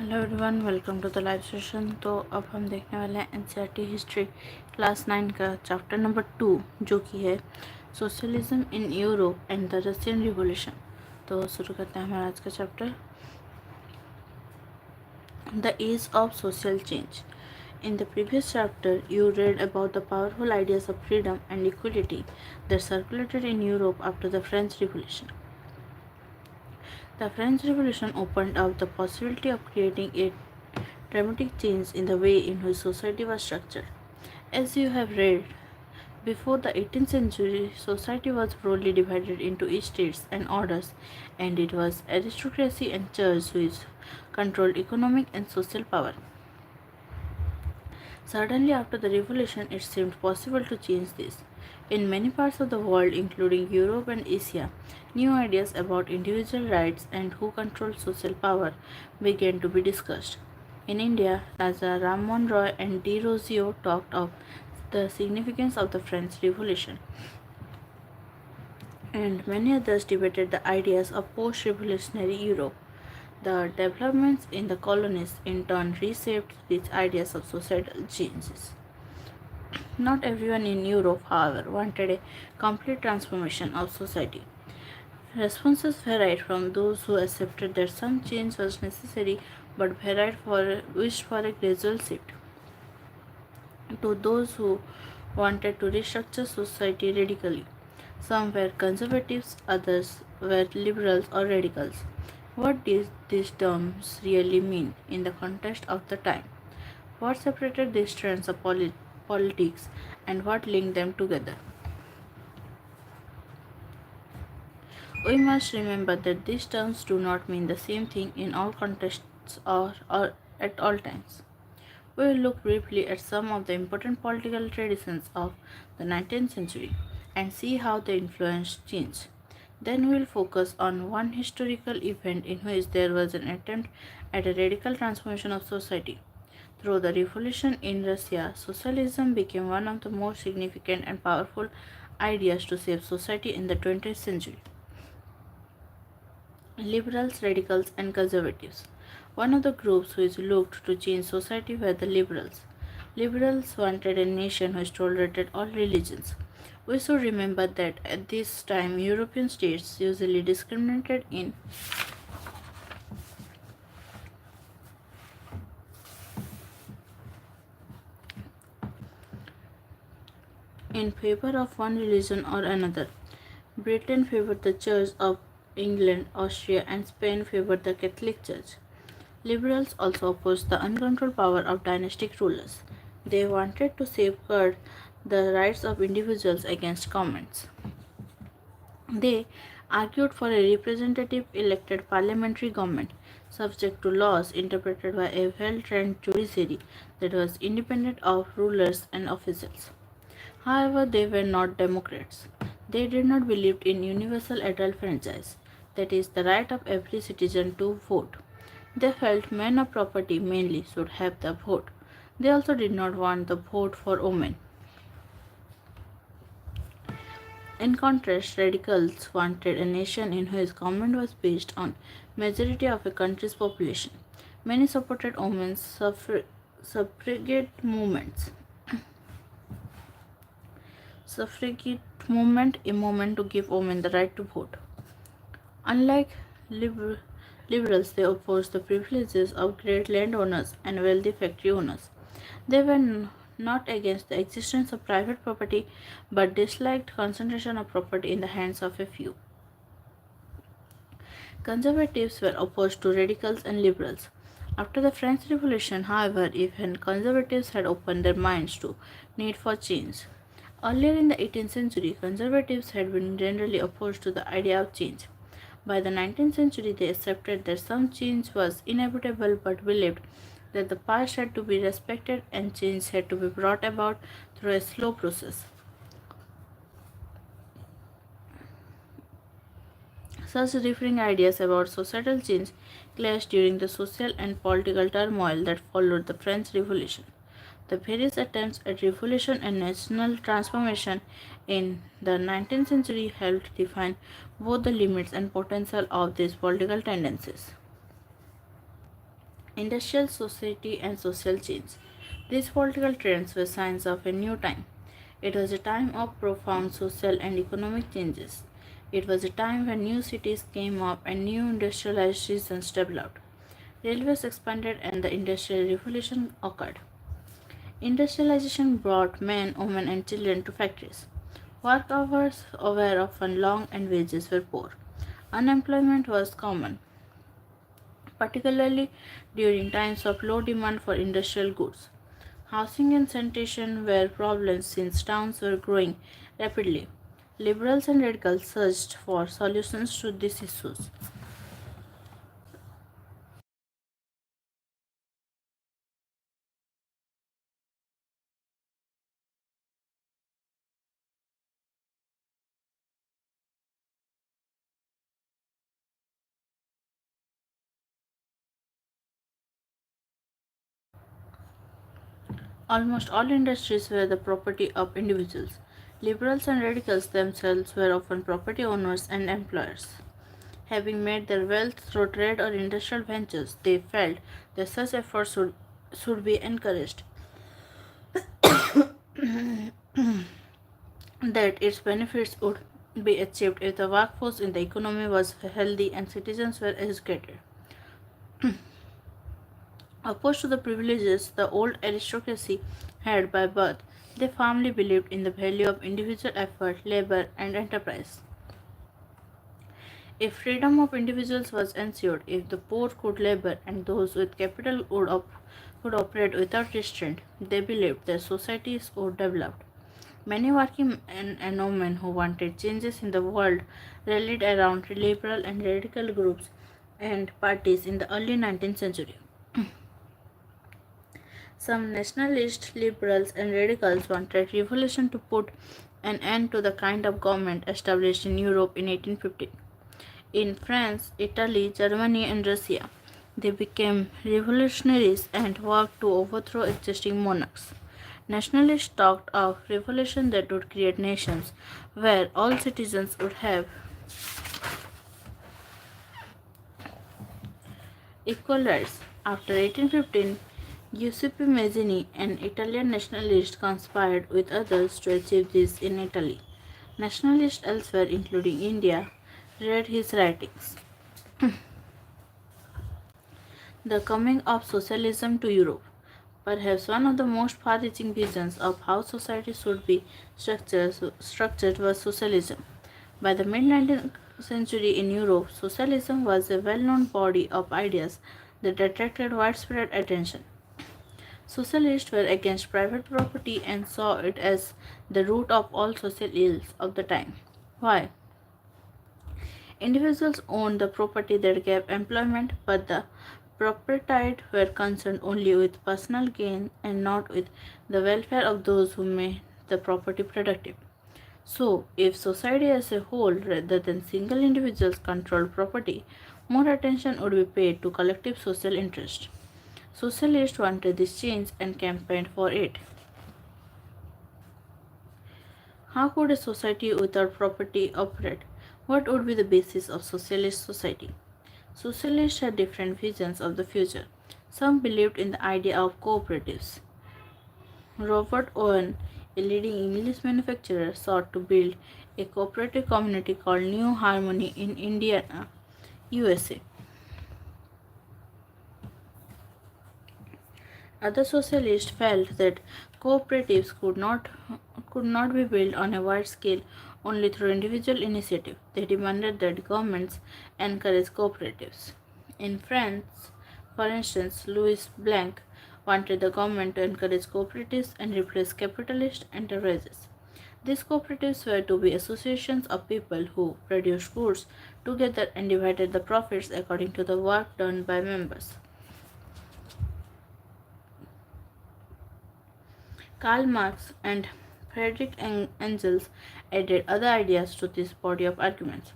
Hello everyone, welcome to the live session. तो अब हम देखने वाले हैं एनसीईआरटी हिस्ट्री क्लास 9 का चैप्टर नंबर 2, जो कि है socialism in Europe and the Russian revolution. तो शुरू करते हैं हमारा आज का chapter, the age of social change. In the previous chapter, you read about the powerful ideas of freedom and equality that circulated in Europe after the French Revolution. The French Revolution opened up the possibility of creating a dramatic change in the way in which society was structured. As you have read, before the 18th century, society was broadly divided into estates and orders, and it was aristocracy and church which controlled economic and social power. Suddenly, after the revolution, it seemed possible to change this. In many parts of the world, including Europe and Asia, new ideas about individual rights and who controlled social power began to be discussed. In India, Raja Ram Mohan Roy and de Rosio talked of the significance of the French Revolution, and many others debated the ideas of post revolutionary Europe. The developments in the colonies in turn reshaped these ideas of societal changes. Not everyone in Europe, however, wanted a complete transformation of society. Responses varied from those who accepted that some change was necessary but wished for a gradual shift, to those who wanted to restructure society radically. Some were conservatives, others were liberals or radicals. What did these terms really mean in the context of the time? What separated these strands of politics and what linked them together? We must remember that these terms do not mean the same thing in all contexts or at all times. We will look briefly at some of the important political traditions of the 19th century and see how they influenced change. Then we will focus on one historical event in which there was an attempt at a radical transformation of society. Through the revolution in Russia, socialism became one of the most significant and powerful ideas to shape society in the 20th century. Liberals, radicals, and conservatives. One of the groups which looked to change society were the liberals. Liberals wanted a nation which tolerated all religions. We should remember that at this time European states usually discriminated in favor of one religion or another. Britain favored the Church of England, Austria, and Spain favored the Catholic Church. Liberals also opposed the uncontrolled power of dynastic rulers. They wanted to safeguard the rights of individuals against governments. They argued for a representative elected parliamentary government subject to laws interpreted by a well trained judiciary that was independent of rulers and officials. However, they were not Democrats. They did not believe in universal adult franchise, that is, the right of every citizen to vote. They felt men of property mainly should have the vote. They also did not want the vote for women. In contrast, radicals wanted a nation in which government was based on majority of a country's population. Many supported women's suffragette movements. Suffragette movement, a movement to give women the right to vote. Unlike liberals, they opposed the privileges of great landowners and wealthy factory owners. They were not against the existence of private property but disliked concentration of property in the hands of a few. Conservatives were opposed to radicals and liberals. After the French Revolution, however, even conservatives had opened their minds to need for change. Earlier in the 18th century, conservatives had been generally opposed to the idea of change. By the 19th century, they accepted that some change was inevitable but believed that the past had to be respected and change had to be brought about through a slow process. Such differing ideas about societal change clashed during the social and political turmoil that followed the French Revolution. The various attempts at revolution and national transformation in the 19th century helped define both the limits and potential of these political tendencies. industrial society and social change. These political trends were signs of a new time. It was a time of profound social and economic changes. It was a time when new cities came up and new industrialized regions developed. Railways expanded and the Industrial Revolution occurred. Industrialization brought men, women, and children to factories. Work hours were often long and wages were poor. Unemployment was common, particularly during times of low demand for industrial goods. Housing and sanitation were problems since towns were growing rapidly. Liberals and radicals searched for solutions to these issues. Almost all industries were the property of individuals. Liberals and radicals themselves were often property owners and employers. Having made their wealth through trade or industrial ventures, they felt that such efforts should be encouraged, that its benefits would be achieved if the workforce in the economy was healthy and citizens were educated. Opposed to the privileges the old aristocracy had by birth, they firmly believed in the value of individual effort, labor, and enterprise. If freedom of individuals was ensured, if the poor could labor and those with capital could operate without restraint, they believed their societies would develop. Many working men and women who wanted changes in the world rallied around liberal and radical groups and parties in the early 19th century. Some nationalists, liberals, and radicals wanted revolution to put an end to the kind of government established in Europe in 1815. In France, Italy, Germany, and Russia, they became revolutionaries and worked to overthrow existing monarchs. Nationalists talked of revolution that would create nations where all citizens would have equal rights. After 1815, Giuseppe Mazzini, an Italian nationalist, conspired with others to achieve this in Italy. Nationalists elsewhere, including India, read his writings. The coming of socialism to Europe. Perhaps one of the most far reaching visions of how society should be structured was socialism. By the mid 19th century in Europe, socialism was a well known body of ideas that attracted widespread attention. Socialists were against private property and saw it as the root of all social ills of the time. Why? Individuals owned the property that gave employment, but the proprietors were concerned only with personal gain and not with the welfare of those who made the property productive. So, if society as a whole rather than single individuals controlled property, more attention would be paid to collective social interest. Socialists wanted this change and campaigned for it. How could a society without property operate? What would be the basis of socialist society? Socialists had different visions of the future. Some believed in the idea of cooperatives. Robert Owen, a leading English manufacturer, sought to build a cooperative community called New Harmony in Indiana, USA. Other socialists felt that cooperatives could not be built on a wide scale only through individual initiative. They demanded that governments encourage cooperatives. In France, for instance, Louis Blanc wanted the government to encourage cooperatives and replace capitalist enterprises. These cooperatives were to be associations of people who produced goods together and divided the profits according to the work done by members. Karl Marx and Friedrich Engels added other ideas to this body of arguments.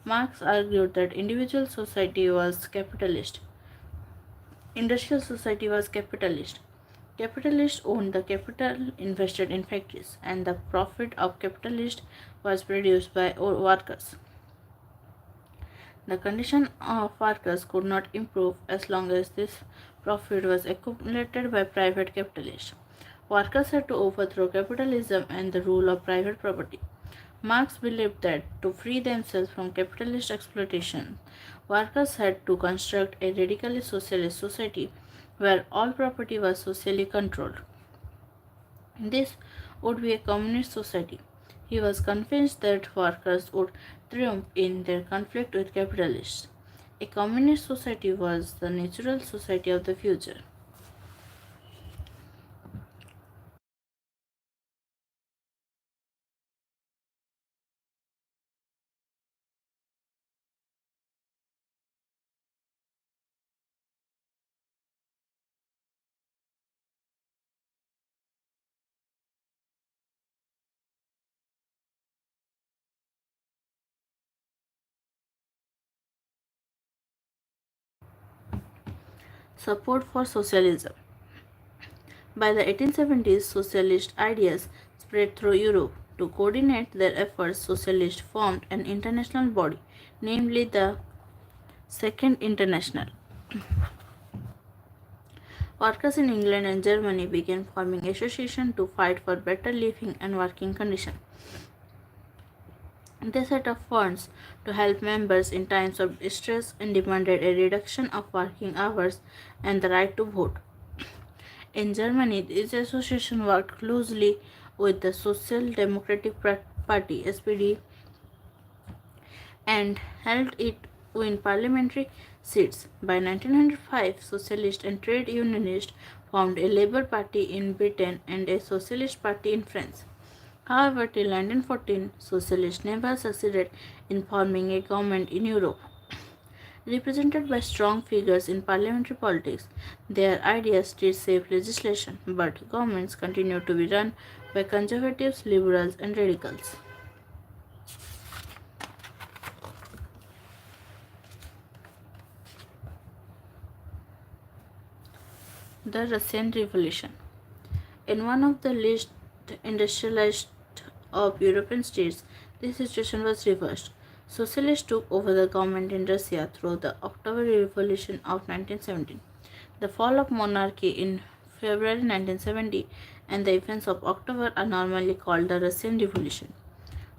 Marx argued that individual society was capitalist, industrial society was capitalist. Capitalists owned the capital invested in factories, and the profit of capitalists was produced by workers. The condition of workers could not improve as long as this profit was accumulated by private capitalists. Workers had to overthrow capitalism and the rule of private property. Marx believed that to free themselves from capitalist exploitation, workers had to construct a radically socialist society where all property was socially controlled. This would be a communist society. He was convinced that workers would triumph in their conflict with capitalists. A communist society was the natural society of the future. Support for socialism. By the 1870s, socialist ideas spread through Europe. To coordinate their efforts, socialists formed an international body, namely the Second International. Workers in England and Germany began forming associations to fight for better living and working conditions. They set up funds to help members in times of distress and demanded a reduction of working hours and the right to vote. In Germany, this association worked closely with the Social Democratic Party (SPD) and helped it win parliamentary seats. By 1905, socialists and trade unionists formed a Labour Party in Britain and a Socialist Party in France. However, till 1914, socialists never succeeded in forming a government in Europe. Represented by strong figures in parliamentary politics, their ideas did save legislation, but governments continued to be run by conservatives, liberals, and radicals. The Russian Revolution. In one of the least industrialized of European states, this situation was reversed. Socialists took over the government in Russia through the October Revolution of 1917. The fall of monarchy in February 1970 and the events of October are normally called the Russian Revolution.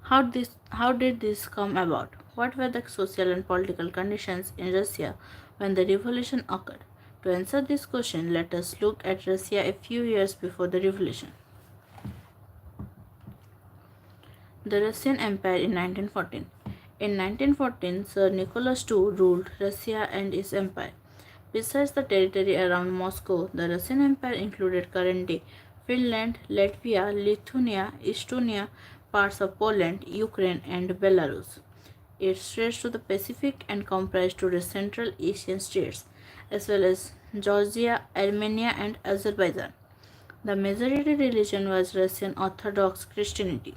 How did this come about? What were the social and political conditions in Russia when the revolution occurred? To answer this question, let us look at Russia a few years before the revolution. The Russian Empire in 1914. In 1914, Tsar Nicholas II ruled Russia and his empire. Besides the territory around Moscow, the Russian Empire included current-day Finland, Latvia, Lithuania, Estonia, parts of Poland, Ukraine, and Belarus. It stretched to the Pacific and comprised today Central Asian states, as well as Georgia, Armenia, and Azerbaijan. The majority religion was Russian Orthodox Christianity,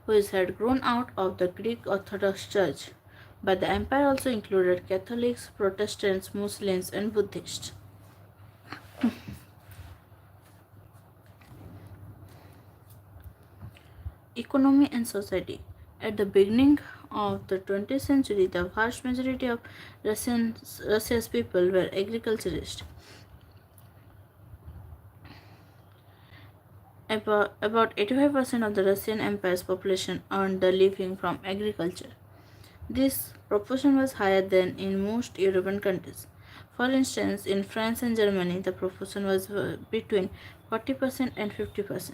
which had grown out of the Greek Orthodox Church. But the empire also included Catholics, Protestants, Muslims, and Buddhists. Economy and society. At the beginning of the 20th century, the vast majority of Russia's people were agriculturists. About 85% of the Russian Empire's population earned their living from agriculture. This proportion was higher than in most European countries. For instance, in France and Germany, the proportion was between 40% and 50%.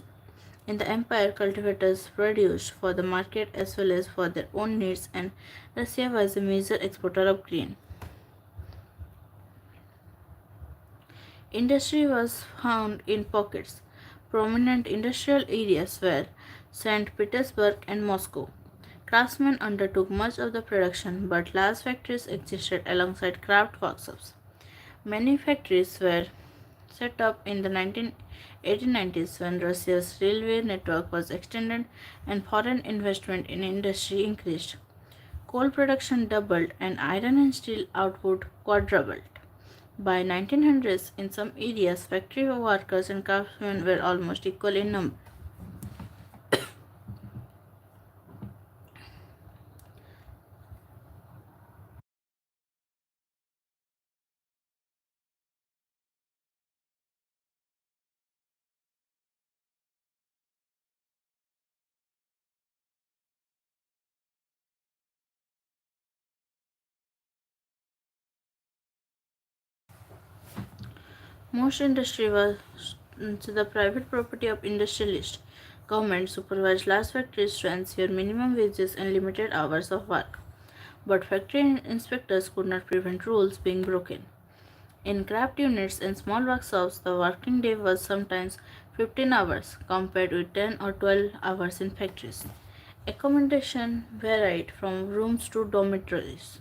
In the empire, cultivators produced for the market as well as for their own needs, and Russia was a major exporter of grain. Industry was found in pockets. Prominent industrial areas were St. Petersburg and Moscow. Craftsmen undertook much of the production, but large factories existed alongside craft workshops. Many factories were set up in the 1890s when Russia's railway network was extended and foreign investment in industry increased. Coal production doubled and iron and steel output quadrupled. By 1900s, in some areas, factory workers and craftsmen were almost equal in number. Most industry was the private property of industrialists. Government supervised large factories to ensure minimum wages and limited hours of work. But factory inspectors could not prevent rules being broken. In craft units and small workshops, the working day was sometimes 15 hours compared with 10 or 12 hours in factories. Accommodation varied from rooms to dormitories.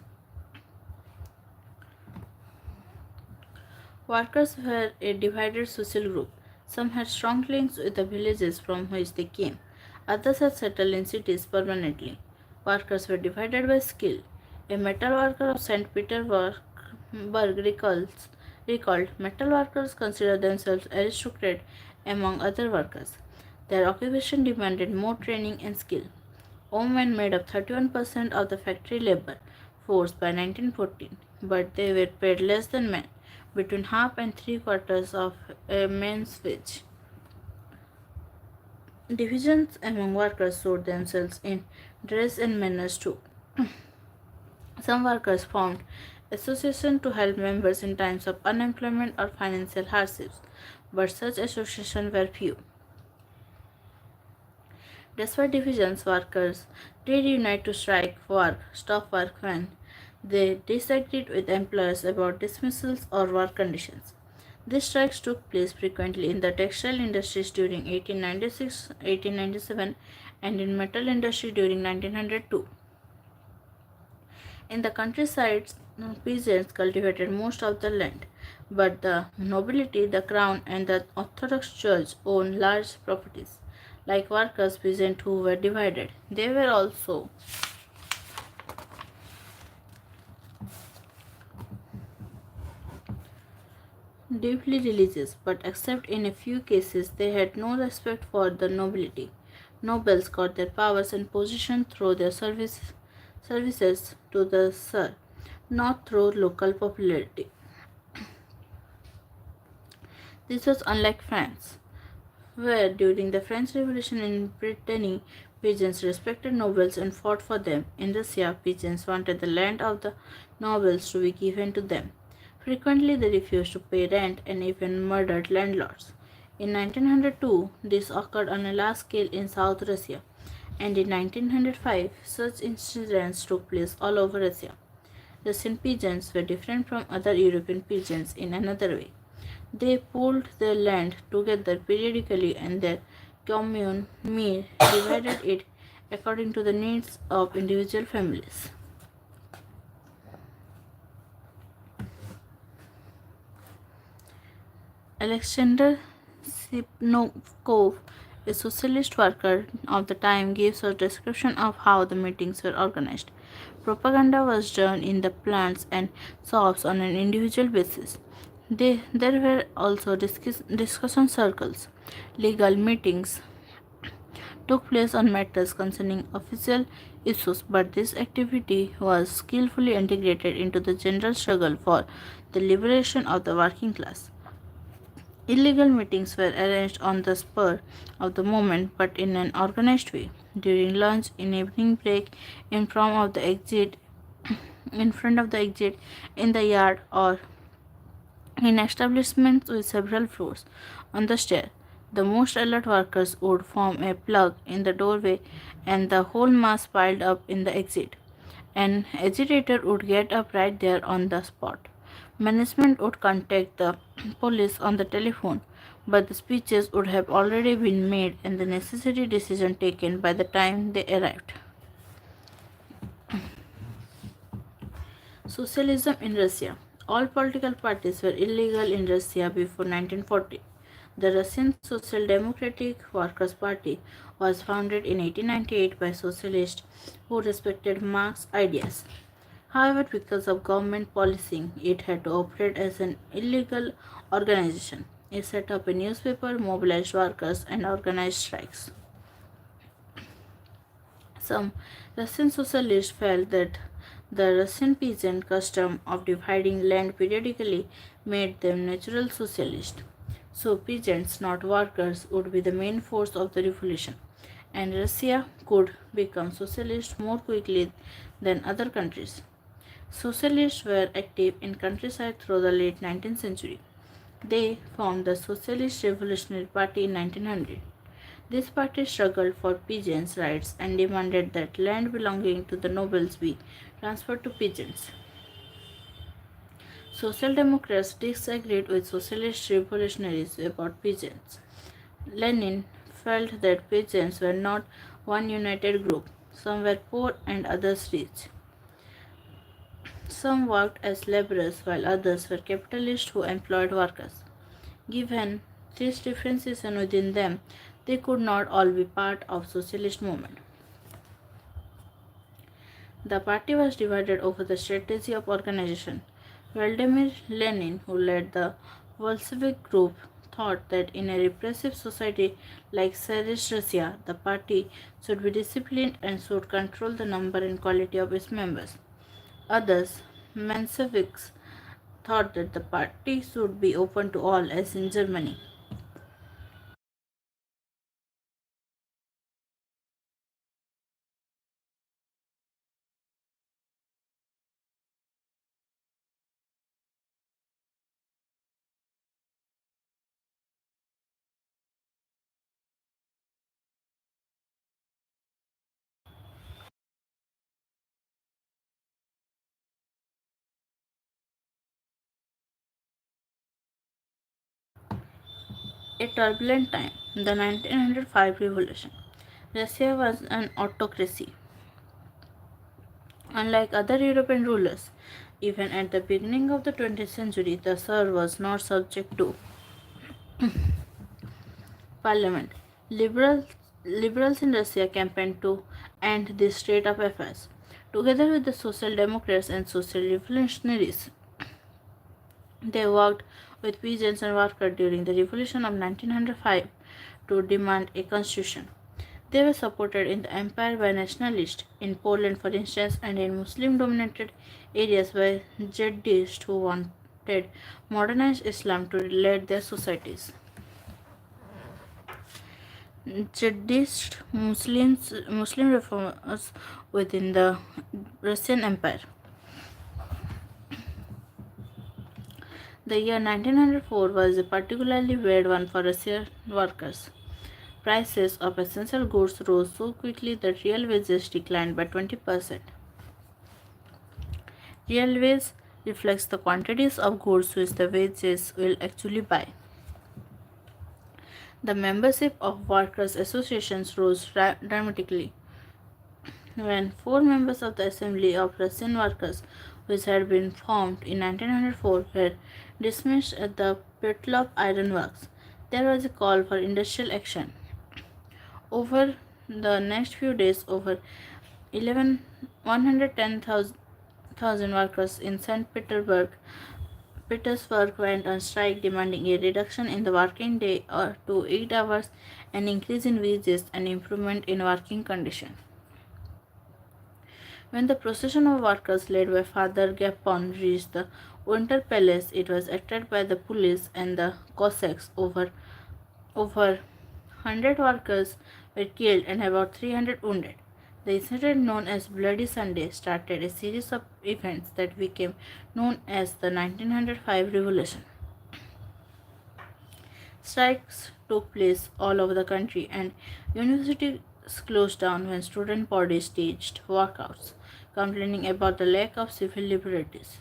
Workers were a divided social group. Some had strong links with the villages from which they came. Others had settled in cities permanently. Workers were divided by skill. A metal worker of St. Petersburg recalled metal workers considered themselves aristocrat among other workers. Their occupation demanded more training and skill. Women made up 31% of the factory labor force by 1914, but they were paid less than men, between half and three quarters of a man's wage. Divisions among workers showed themselves in dress and manners too. Some workers formed associations to help members in times of unemployment or financial hardships, but such associations were few. Despite divisions, workers did unite to stop work when they disagreed with employers about dismissals or work conditions. These strikes took place frequently in the textile industries during 1896, 1897 and in metal industry during 1902. In the countryside, peasants cultivated most of the land, but the nobility, the crown, and the Orthodox Church owned large properties. Like workers, peasants who were divided, they were also deeply religious, but except in a few cases, they had no respect for the nobility. Nobles got their powers and position through their services to the Sir, not through local popularity. This was unlike France, where during the French Revolution in Brittany, peasants respected nobles and fought for them. In Russia, peasants wanted the land of the nobles to be given to them. Frequently, they refused to pay rent and even murdered landlords. In 1902, this occurred on a large scale in South Russia, and in 1905, such incidents took place all over Russia. Russian peasants were different from other European peasants in another way. They pooled their land together periodically and their commune mere divided it according to the needs of individual families. Alexander Sipnokov, a socialist worker of the time, gives a description of how the meetings were organized. Propaganda was done in the plants and shops on an individual basis. There were also discussion circles. Legal meetings took place on matters concerning official issues, but this activity was skillfully integrated into the general struggle for the liberation of the working class. Illegal meetings were arranged on the spur of the moment but in an organized way. During lunch, in evening break, in front of the exit, in front of the exit, in the yard, or in establishments with several floors on the stair. The most alert workers would form a plug in the doorway and the whole mass piled up in the exit. An agitator would get up right there on the spot. Management would contact the police on the telephone, but the speeches would have already been made and the necessary decision taken by the time they arrived. Socialism in Russia. All political parties were illegal in Russia before 1940. The Russian Social Democratic Workers' Party was founded in 1898 by socialists who respected Marx's ideas. However, because of government policing, it had to operate as an illegal organization. It set up a newspaper, mobilized workers, and organized strikes. Some Russian socialists felt that the Russian peasant custom of dividing land periodically made them natural socialists. So, peasants, not workers, would be the main force of the revolution, and Russia could become socialist more quickly than other countries. Socialists were active in countryside through the late 19th century. They formed the Socialist Revolutionary Party in 1900. This party struggled for peasants' rights and demanded that land belonging to the nobles be transferred to peasants. Social Democrats disagreed with socialist revolutionaries about peasants. Lenin felt that peasants were not one united group. Some were poor and others rich. Some worked as laborers while others were capitalists who employed workers. Given this differentiation within them, they could not all be part of socialist movement. The party was divided over the strategy of organization. Vladimir Lenin, who led the Bolshevik group, thought that in a repressive society like Tsarist Russia, the party should be disciplined and should control the number and quality of its members. Others, Mensheviks, thought that the party should be open to all, as in Germany. A turbulent time, the 1905 revolution. Russia was an autocracy. Unlike other European rulers, even at the beginning of the 20th century, the Tsar was not subject to parliament. Liberals in Russia campaigned to end this state of affairs. Together with the Social Democrats and Social Revolutionaries, they worked with peasants and workers during the Revolution of 1905 to demand a constitution. They were supported in the empire by nationalists, in Poland for instance, and in Muslim dominated areas by jihadists who wanted modernized Islam to lead their societies. Jihadist Muslim reformers within the Russian Empire. The year 1904 was a particularly bad one for Russian workers. Prices of essential goods rose so quickly that real wages declined by 20%. Real wage reflects the quantities of goods which the wages will actually buy. The membership of workers' associations rose dramatically. When four members of the Assembly of Russian Workers, which had been formed in 1904, were dismissed at the Petlov Iron Works, there was a call for industrial action. Over the next few days, over 11 110,000 workers in Petersburg went on strike demanding a reduction in the working day to 8 hours, an increase in wages, and improvement in working conditions. When the procession of workers led by Father Gapon reached the Winter Palace, it was attacked by the police and the Cossacks. Over 100 workers were killed and about 300 wounded. The incident, known as Bloody Sunday, started a series of events that became known as the 1905 Revolution. Strikes took place all over the country, and universities closed down when student bodies staged walkouts, complaining about the lack of civil liberties.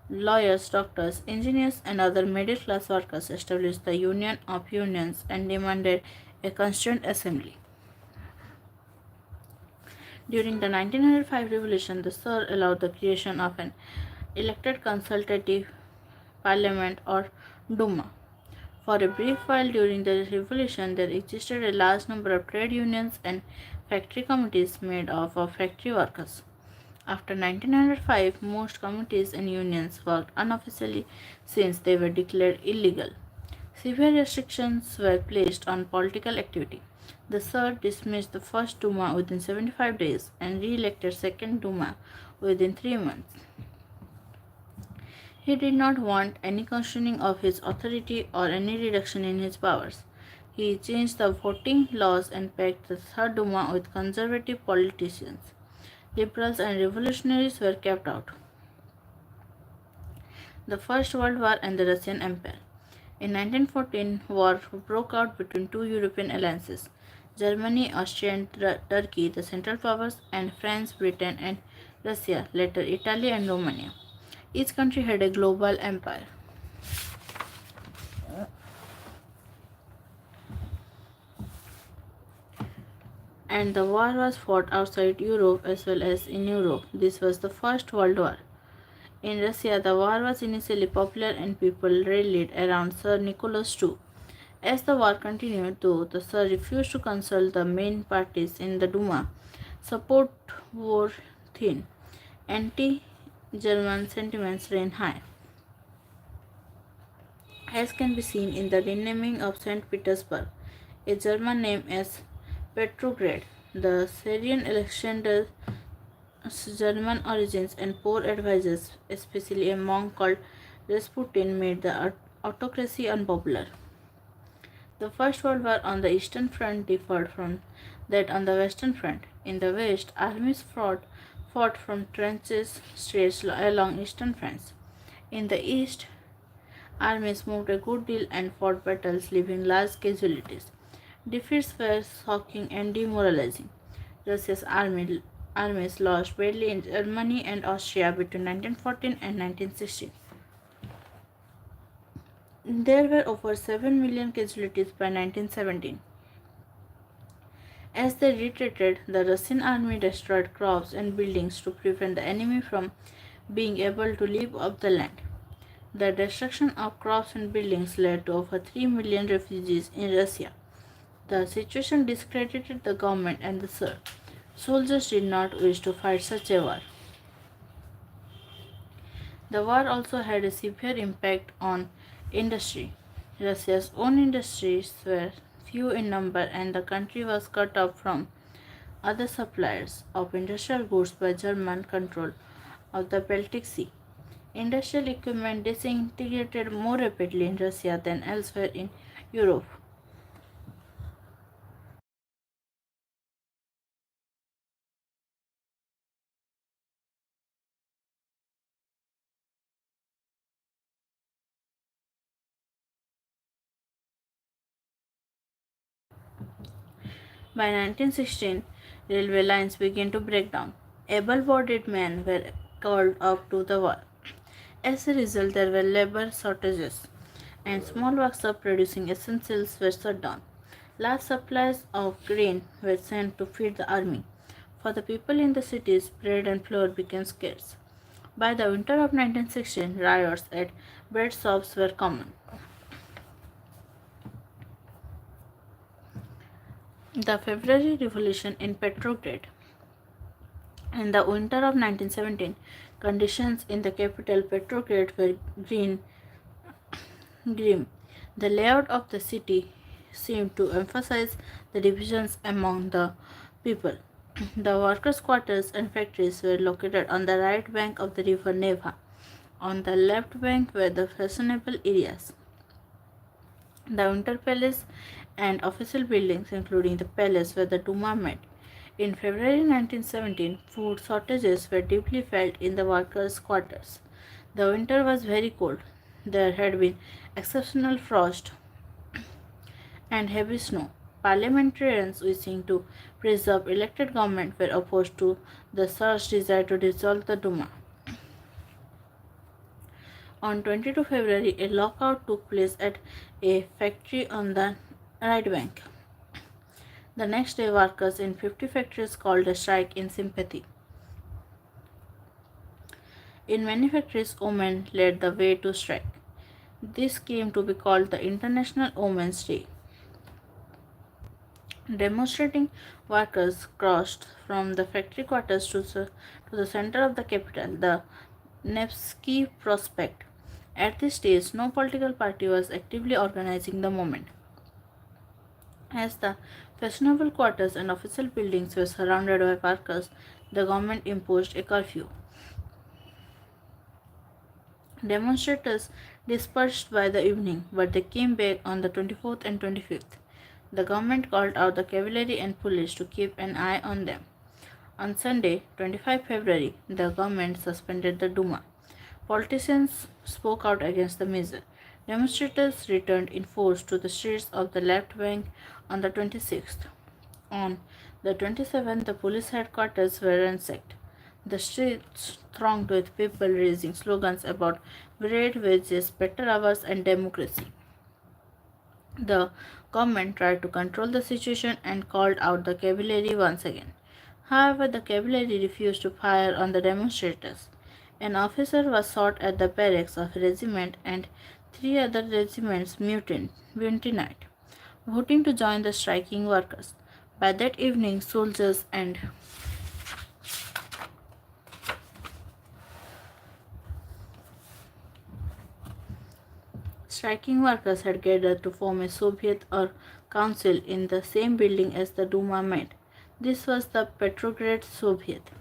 Lawyers, doctors, engineers, and other middle class workers established the Union of Unions and demanded a constituent assembly. During the 1905 revolution, the Tsar allowed the creation of an elected consultative parliament or Duma. For a brief while during the revolution, there existed a large number of trade unions and factory committees made up of factory workers. After 1905, most committees and unions worked unofficially since they were declared illegal. Severe restrictions were placed on political activity. The Tsar dismissed the first Duma within 75 days and re-elected second Duma within 3 months. He did not want any questioning of his authority or any reduction in his powers. He changed the voting laws and packed the third Duma with conservative politicians. Liberals and revolutionaries were kept out. The First World War and the Russian Empire. In 1914, war broke out between two European alliances, Germany, Austria, and Turkey, the Central Powers, and France, Britain, and Russia, later Italy and Romania. Each country had a global empire. And the war was fought outside Europe as well as in Europe. This was the First World War. In Russia, the war was initially popular and people rallied around Tsar Nicholas II. As the war continued, though, the Tsar refused to consult the main parties in the Duma. Support wore thin. Anti-German sentiments ran high, as can be seen in the renaming of St. Petersburg, a German name as Petrograd. The Syrian Alexander's German origins and poor advisors, especially a monk called Rasputin, made the autocracy unpopular. The First World War on the Eastern Front differed from that on the Western Front. In the West, armies fought from trenches stretched along Eastern fronts. In the East, armies moved a good deal and fought battles, leaving large casualties. Defeats were shocking and demoralizing. Russia's armies lost badly in Germany and Austria between 1914 and 1916. There were over 7 million casualties by 1917. As they retreated, the Russian army destroyed crops and buildings to prevent the enemy from being able to live off the land. The destruction of crops and buildings led to over 3 million refugees in Russia. The situation discredited the government and the Tsar. Soldiers did not wish to fight such a war. The war also had a severe impact on industry. Russia's own industries were few in number and the country was cut off from other suppliers of industrial goods by German control of the Baltic Sea. Industrial equipment disintegrated more rapidly in Russia than elsewhere in Europe. By 1916, railway lines began to break down. Able-bodied men were called up to the war. As a result, there were labor shortages, and small workshops producing essentials were shut down. Large supplies of grain were sent to feed the army. For the people in the cities, bread and flour became scarce. By the winter of 1916, riots at bread shops were common. The February Revolution in Petrograd. In the winter of 1917, conditions in the capital Petrograd were grim. The layout of the city seemed to emphasize the divisions among the people. The workers' quarters and factories were located on the right bank of the river Neva. On the left bank were the fashionable areas, the Winter Palace, and official buildings, including the palace where the Duma met. In February 1917, food shortages were deeply felt in the workers' quarters. The winter was very cold. There had been exceptional frost and heavy snow. Parliamentarians wishing to preserve elected government were opposed to the Tsar's desire to dissolve the Duma. On 22 February, a lockout took place at a factory on the right bank. The next day, workers in 50 factories called a strike in sympathy. In many factories, women led the way to strike. This came to be called the International Women's Day. Demonstrating workers crossed from the factory quarters to the center of the capital, the Nevsky Prospect. At this stage, no political party was actively organizing the movement. As the fashionable quarters and official buildings were surrounded by workers, the government imposed a curfew. Demonstrators dispersed by the evening, but they came back on the 24th and 25th. The government called out the cavalry and police to keep an eye on them. On Sunday, 25 February, the government suspended the Duma. Politicians spoke out against the measure. Demonstrators returned in force to the streets of the left bank on the 26th. On the 27th, the police headquarters were ransacked. The streets thronged with people raising slogans about great wages, better hours, and democracy. The government tried to control the situation and called out the cavalry once again. However, the cavalry refused to fire on the demonstrators. An officer was shot at the barracks of a regiment and three other regiments mutinied, voting to join the striking workers. By that evening, soldiers and striking workers had gathered to form a Soviet or council in the same building as the Duma met. This was the Petrograd Soviet.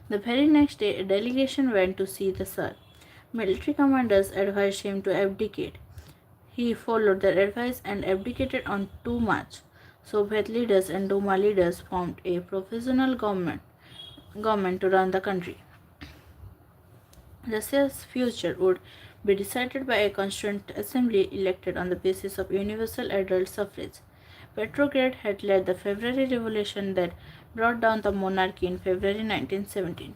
The very next day, a delegation went to see the Tsar. Military commanders advised him to abdicate. He followed their advice and abdicated on 2 March. Soviet leaders and Duma leaders formed a provisional government to run the country. Russia's future would be decided by a constituent assembly elected on the basis of universal adult suffrage. Petrograd had led the February Revolution that brought down the monarchy in February 1917.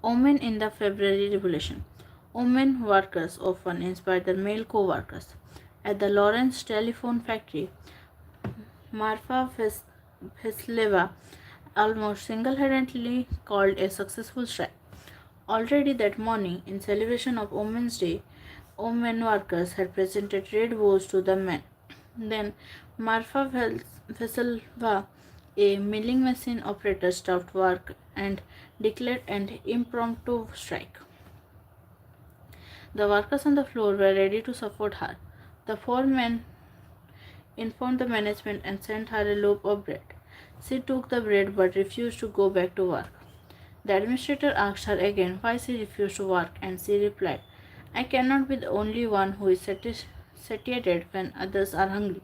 Women in the February Revolution. Women workers often inspired their male co-workers. At the Lawrence telephone factory, Marfa Vasileva almost single-handedly called a successful strike. Already that morning, in celebration of Women's Day, women workers had presented red bows to the men. Then Marfa Vasileva, a milling machine operator, stopped work and declared an impromptu strike. The workers on the floor were ready to support her. The four men informed the management and sent her a loaf of bread. She took the bread but refused to go back to work. The administrator asked her again why she refused to work, and she replied, I cannot be the only one who is satiated when others are hungry.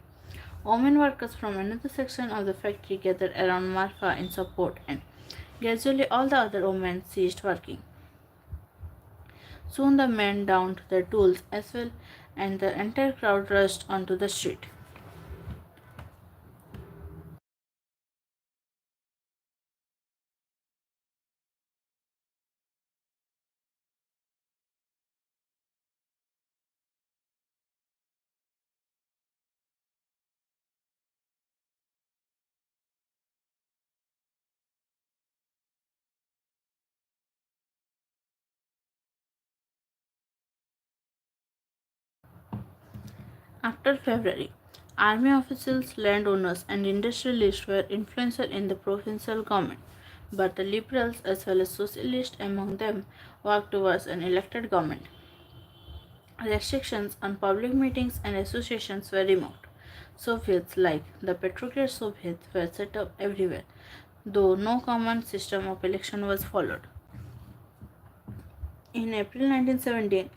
Women workers from another section of the factory gathered around Marfa in support, and gradually all the other women ceased working. Soon the men downed their tools as well, and the entire crowd rushed onto the street. After February, army officials, landowners, and industrialists were influential in the provincial government, but the liberals as well as socialists among them worked towards an elected government. Restrictions on public meetings and associations were removed. Soviets like the Petrograd Soviet were set up everywhere, though no common system of election was followed. In April 1917,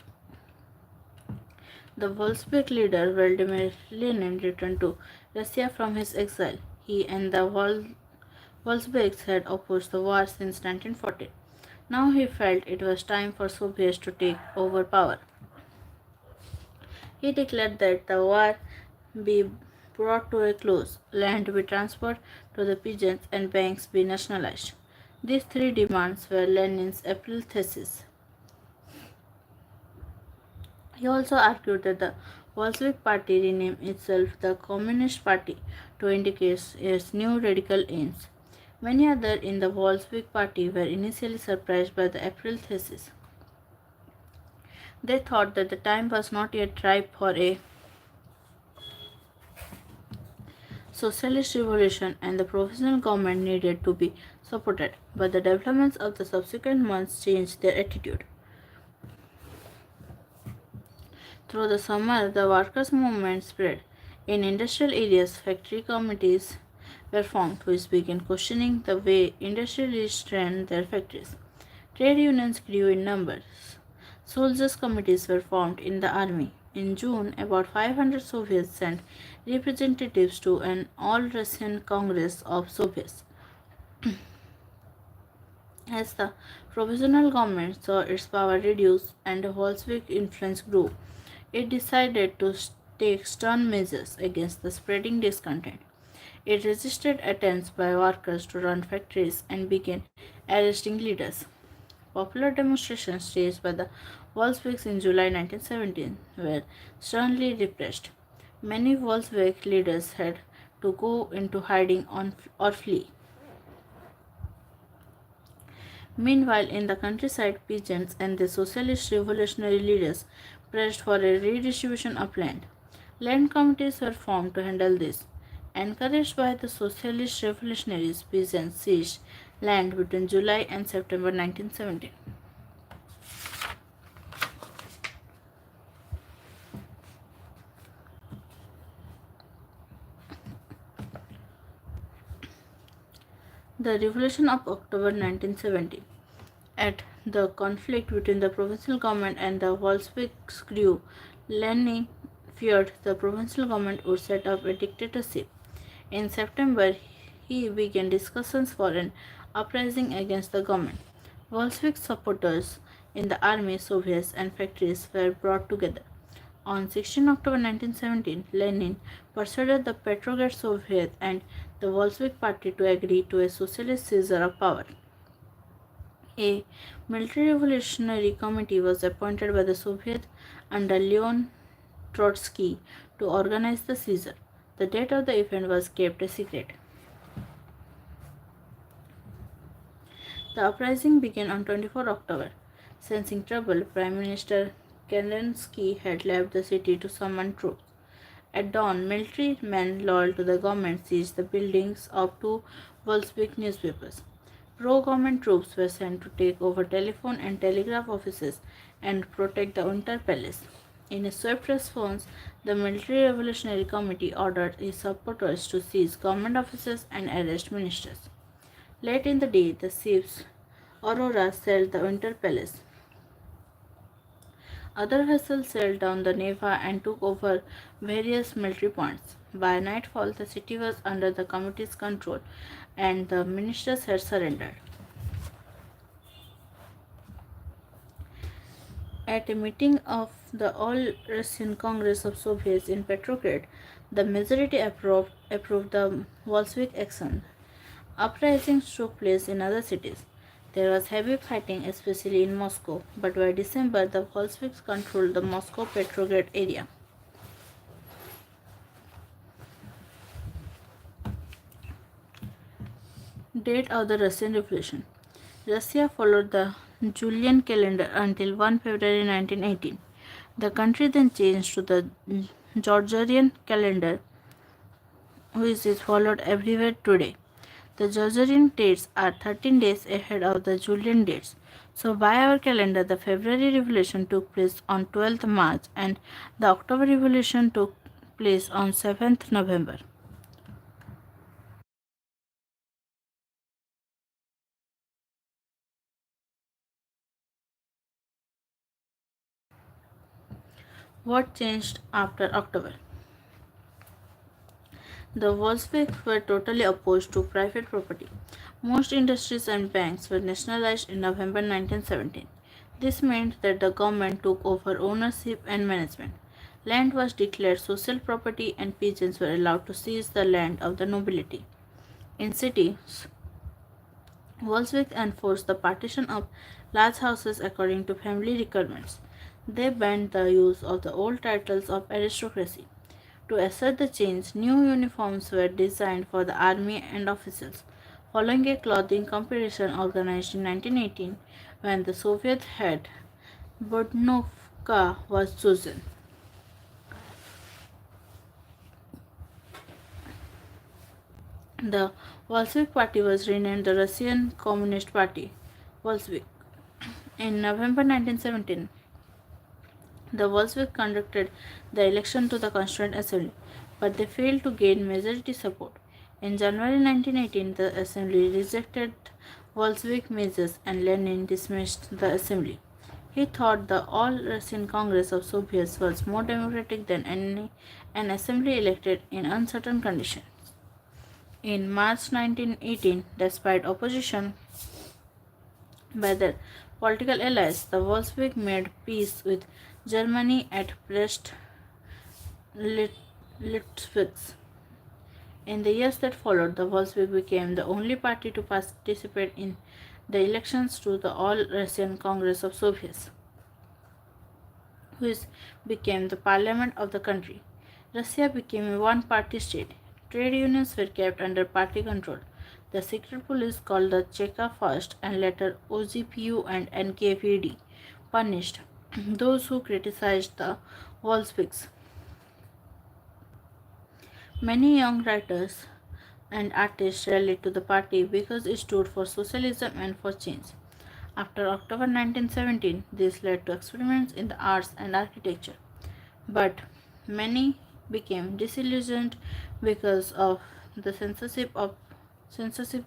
the Bolshevik leader Vladimir Lenin returned to Russia from his exile. He and the Bolsheviks had opposed the war since 1914. Now he felt it was time for Soviets to take over power. He declared that the war be brought to a close, land be transferred to the peasants, and banks be nationalized. These three demands were Lenin's April thesis. He also argued that the Bolshevik Party rename itself the Communist Party to indicate its new radical aims. Many others in the Bolshevik Party were initially surprised by the April thesis. They thought that the time was not yet ripe for a socialist revolution and the provisional government needed to be supported, but the developments of the subsequent months changed their attitude. Through the summer, the workers' movement spread. In industrial areas, factory committees were formed which began questioning the way industrialists ran their factories. Trade unions grew in numbers. Soldiers' committees were formed in the army. In June, about 500 Soviets sent representatives to an all Russian Congress of Soviets. As the provisional government saw its power reduce and the Bolshevik influence grew, it decided to take stern measures against the spreading discontent. It resisted attempts by workers to run factories and began arresting leaders. Popular demonstrations staged by the Bolsheviks in July 1917 were sternly repressed. Many Bolshevik leaders had to go into hiding or flee. Meanwhile, in the countryside, peasants and the socialist revolutionary leaders pressed for a redistribution of land. Land committees were formed to handle this. Encouraged by the socialist revolutionaries, peasants seized land between July and September 1917. The Revolution of October 1917. At the conflict between the provincial government and the Bolsheviks grew, Lenin feared the provincial government would set up a dictatorship. In September, he began discussions for an uprising against the government. Bolshevik supporters in the army, Soviets, and factories were brought together. On 16 October 1917, Lenin persuaded the Petrograd Soviet and the Bolshevik Party to agree to a socialist seizure of power. A military revolutionary committee was appointed by the Soviet under Leon Trotsky to organize the seizure. The date of the event was kept a secret. The uprising began on 24 October. Sensing trouble, Prime Minister Kerensky had left the city to summon troops. At dawn, military men loyal to the government seized the buildings of two Bolshevik newspapers. Pro-government troops were sent to take over telephone and telegraph offices and protect the Winter Palace. In a swift response, the Military Revolutionary Committee ordered its supporters to seize government offices and arrest ministers. Late in the day, the ships Aurora sailed the Winter Palace. Other vessels sailed down the Neva and took over various military points. By nightfall, the city was under the committee's control and the ministers had surrendered. At a meeting of the All Russian Congress of Soviets in Petrograd, the majority approved the Bolshevik action. Uprisings took place in other cities. There was heavy fighting, especially in Moscow, but by December, the Bolsheviks controlled the Moscow Petrograd area. Date of the Russian Revolution. Russia followed the Julian calendar until 1 February 1918. The country then changed to the Georgian calendar, which is followed everywhere today. The Georgian dates are 13 days ahead of the Julian dates. So, by our calendar, the February Revolution took place on 12th March and the October Revolution took place on 7th November. What changed after October? The Bolsheviks were totally opposed to private property. Most industries and banks were nationalized in November 1917. This meant that the government took over ownership and management. Land was declared social property and peasants were allowed to seize the land of the nobility. In cities, Bolsheviks enforced the partition of large houses according to family requirements. They banned the use of the old titles of aristocracy. To assert the change, new uniforms were designed for the army and officers. Following a clothing competition organized in 1918, when the Soviet head Budnovka was chosen. The Bolshevik Party was renamed the Russian Communist Party, Bolshevik. In November 1917, the Bolsheviks conducted the election to the Constituent Assembly, but they failed to gain majority support. In January 1918, the Assembly rejected Bolshevik measures and Lenin dismissed the Assembly. He thought the All Russian Congress of Soviets was more democratic than an assembly elected in uncertain conditions. In March 1918, despite opposition, by their political allies. The Bolshevik made peace with Germany at Brest-Litovsk. In the years that followed, the Bolshevik became the only party to participate in the elections to the All-Russian Congress of Soviets, which became the parliament of the country. Russia became a one-party state. Trade unions were kept under party control. The secret police called the Cheka first and later OGPU and NKVD punished those who criticized the Bolsheviks. Many young writers and artists rallied to the party because it stood for socialism and for change. After October 1917, this led to experiments in the arts and architecture, but many became disillusioned because of the censorship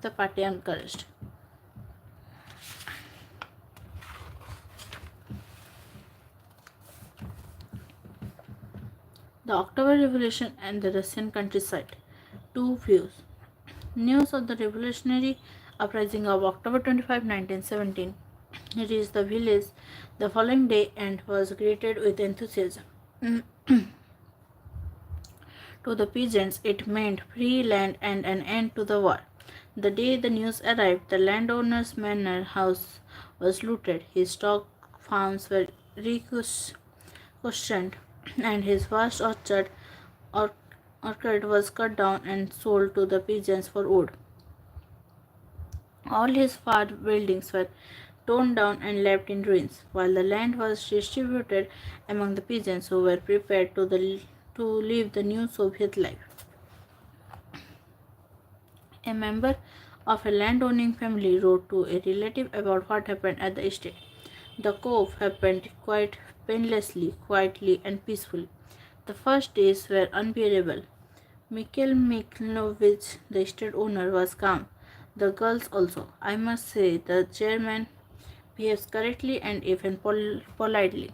the party encouraged. The October Revolution and the Russian countryside. Two views. News of the revolutionary uprising of October 25, 1917 reached the village the following day and was greeted with enthusiasm. To the peasants, it meant free land and an end to the war. The day the news arrived, the landowner's manor house was looted, his stock farms were requisitioned, and his vast or- orchard was cut down and sold to the peasants for wood. All his farm buildings were torn down and left in ruins, while the land was distributed among the peasants who were prepared to live the new Soviet life. A member of a landowning family wrote to a relative about what happened at the estate. The coup happened quite painlessly, quietly, and peacefully. The first days were unbearable. Mikhail Mikhailovich, the estate owner, was calm. The girls also. I must say, the chairman behaves correctly and even politely.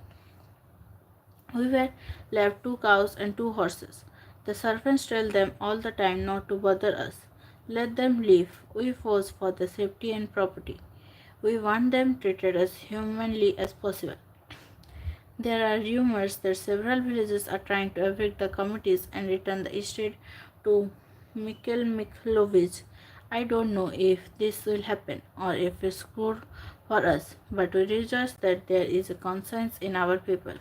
We were left two cows and two horses. The servants tell them all the time not to bother us. Let them live. We force for the safety and property. We want them treated as humanly as possible. There are rumors that several villages are trying to evict the communities and return the estate to Mikhail Mikhailovich. I don't know if this will happen or if it's good for us, but we rejoice that there is a conscience in our people.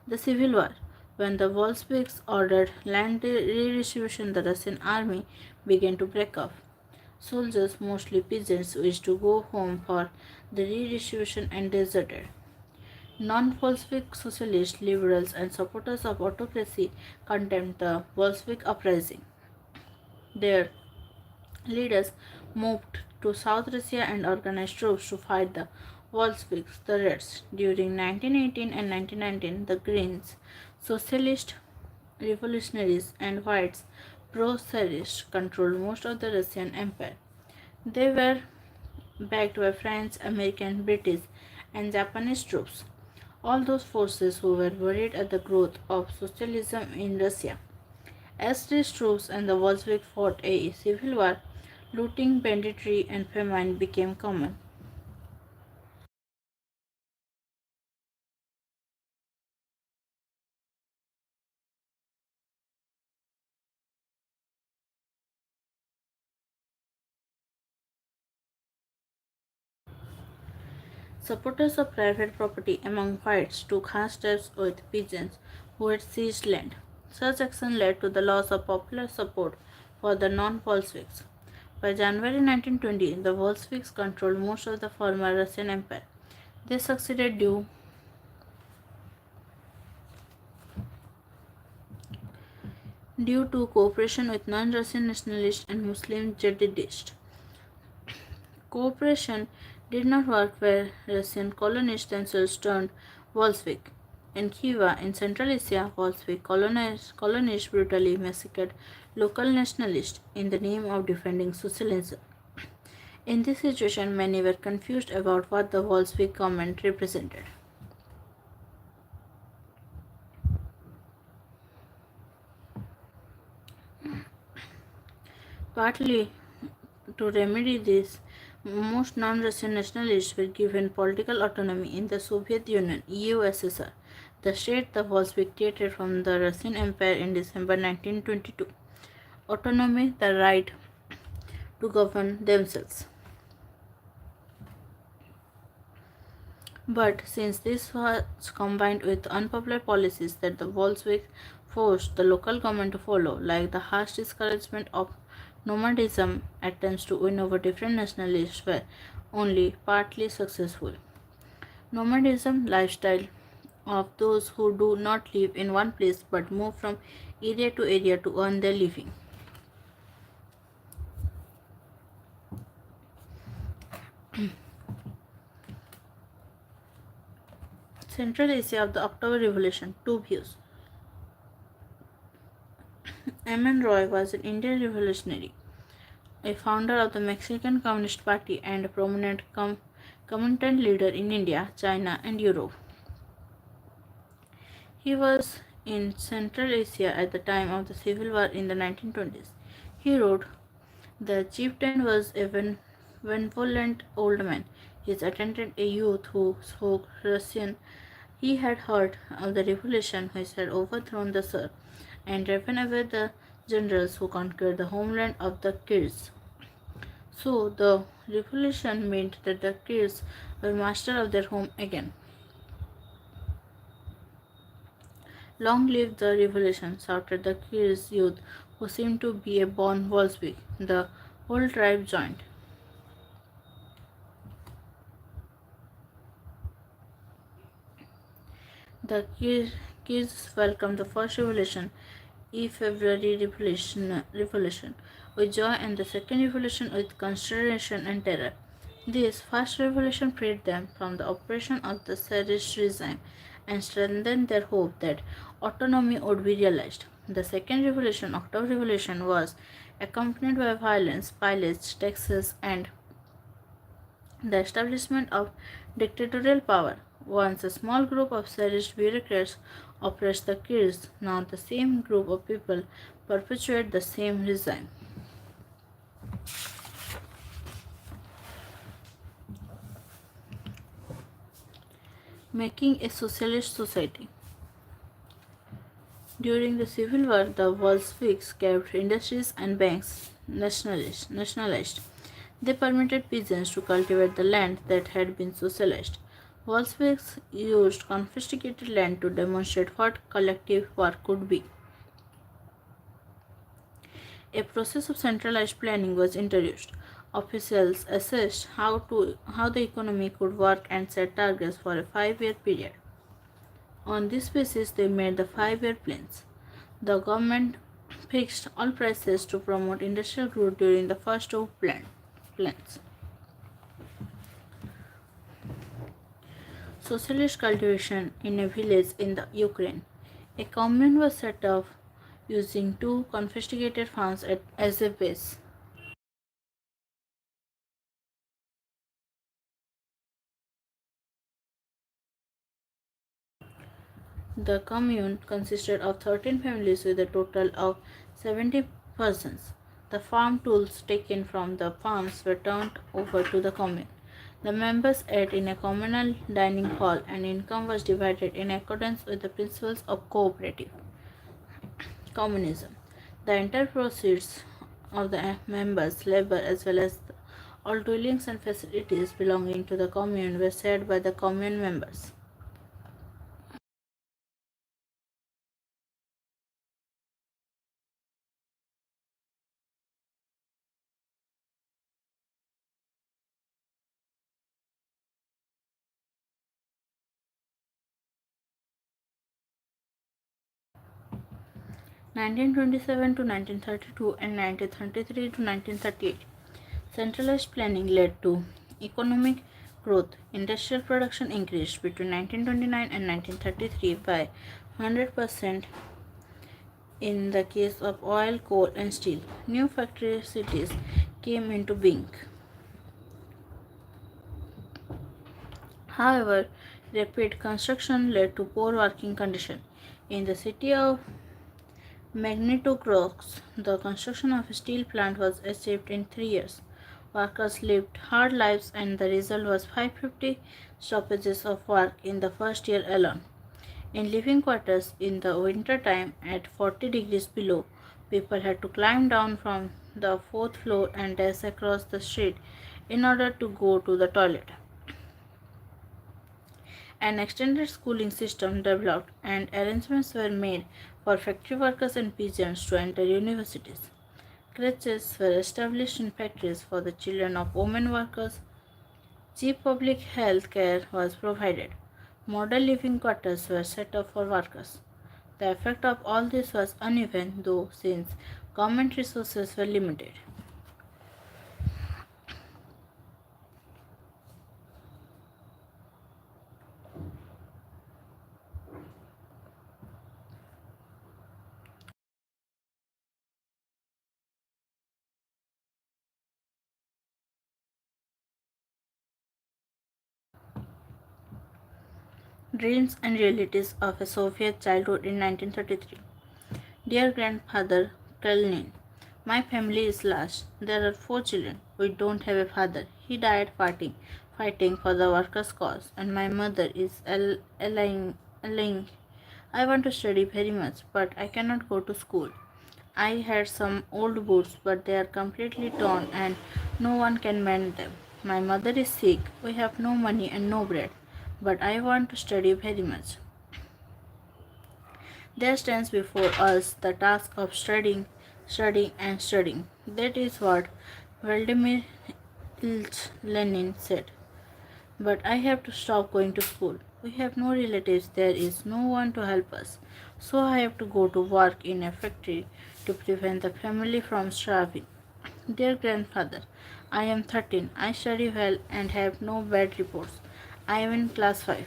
The Civil War. When the Bolsheviks ordered land redistribution, the Russian army began to break up. Soldiers, mostly peasants, wished to go home for the redistribution and deserted. Non-Bolshevik socialists, liberals, and supporters of autocracy condemned the Bolshevik uprising. Their leaders moved to South Russia and organized troops to fight the Bolsheviks, the Reds. During 1918 and 1919, the Greens, socialist revolutionaries, and Whites, pro-Tsarist, controlled most of the Russian Empire. They were backed by French, American, British, and Japanese troops, all those forces who were worried at the growth of socialism in Russia. As these troops and the Bolshevik fought a civil war, looting, banditry, and famine became common. Supporters of private property among whites took harsh steps with peasants who had seized land. Such action led to the loss of popular support for the non-Bolsheviks. By January 1920, the Bolsheviks controlled most of the former Russian Empire. They succeeded due to cooperation with non-Russian nationalists and Muslim jihadists. Cooperation did not work where Russian colonists themselves turned Bolshevik. In Khiva, in Central Asia, Bolshevik colonists brutally massacred local nationalists in the name of defending socialism. In this situation, many were confused about what the Bolshevik government represented. Partly To remedy this, most non-Russian nationalists were given political autonomy in the Soviet Union (USSR), the state the Bolshevik created from the Russian Empire in December 1922. Autonomy, the right to govern themselves. But since this was combined with unpopular policies that the Bolsheviks forced the local government to follow, like the harsh discouragement of nomadism, attempts to win over different nationalists were only partly successful. Nomadism lifestyle of those who do not live in one place but move from area to area to earn their living. Central Asia of the October Revolution. Two views. M.N. Roy was an Indian revolutionary, a founder of the Mexican Communist Party and a prominent Comintern leader in India, China, and Europe. He was in Central Asia at the time of the Civil War in the 1920s. He wrote, "The chieftain was a benevolent old man. He attended a youth who spoke Russian. He had heard of the revolution which had overthrown the Tsar and driven away the generals who conquered the homeland of the Kirghiz. So the revolution meant that the Kirghiz were master of their home again. Long live the revolution," shouted the Kirghiz youth, who seemed to be a born Bolshevik. The whole tribe joined. The Kirghiz welcomed the first revolution, February revolution, with joy, and the second revolution with consternation and terror. This first revolution freed them from the oppression of the Tsarist regime and strengthened their hope that autonomy would be realized. The second revolution, October Revolution, was accompanied by violence, pillage, taxes, and the establishment of dictatorial power. Once a small group of Tsarist bureaucrats oppressed the Kirghiz, now the same group of people perpetuate the same regime. Making a socialist society. During the Civil War, the Bolsheviks kept industries and banks nationalized. They permitted peasants to cultivate the land that had been socialized. Bolsheviks used confiscated land to demonstrate what collective work could be. A process of centralized planning was introduced. Officials assessed how the economy could work and set targets for a 5-year period. On this basis, they made the 5-year plans. The government fixed all prices to promote industrial growth during the first two plans. Socialist cultivation in a village in the Ukraine. A commune was set up using two confiscated farms as a base. The commune consisted of 13 families with a total of 70 persons. The farm tools taken from the farms were turned over to the commune. The members ate in a communal dining hall and income was divided in accordance with the principles of cooperative communism. The entire proceeds of the members' labor as well as all dwellings and facilities belonging to the commune were shared by the commune members. Nineteen 27 to 1932 and 1933 to 1938. Centralized planning led to economic growth. Industrial production increased between 1929 and 1933 by 100% in the case of oil, coal, and steel. New factory cities came into being. However, rapid construction led to poor working conditions. In the city of Magnitogorsk, the construction of a steel plant was achieved in 3 years. Workers lived hard lives, and the result was 550 stoppages of work in the first year alone. In living quarters in the winter time at 40 degrees below, people had to climb down from the fourth floor and dash across the street in order to go to the toilet. An extended schooling system developed and arrangements were made for factory workers and peasants to enter universities. Creches were established in factories for the children of women workers. Cheap public health care was provided. Model living quarters were set up for workers. The effect of all this was uneven, though, since government resources were limited. Dreams and realities of a Soviet childhood in 1933. Dear grandfather Kalnin, my family is large. There are 4 children. We don't have a father. He died fighting for the workers' cause, and my mother is ailing. I want to study very much, but I cannot go to school. I had some old boots, but they are completely torn and no one can mend them. My mother is sick. We have no money and no bread, but I want to study very much. There stands before us the task of studying, and studying. That is what Vladimir Ilyich Lenin said. But I have to stop going to school. We have no relatives, there is no one to help us. So I have to go to work in a factory to prevent the family from starving. Dear grandfather, I am 13. I study well and have no bad reports. I am in class 5.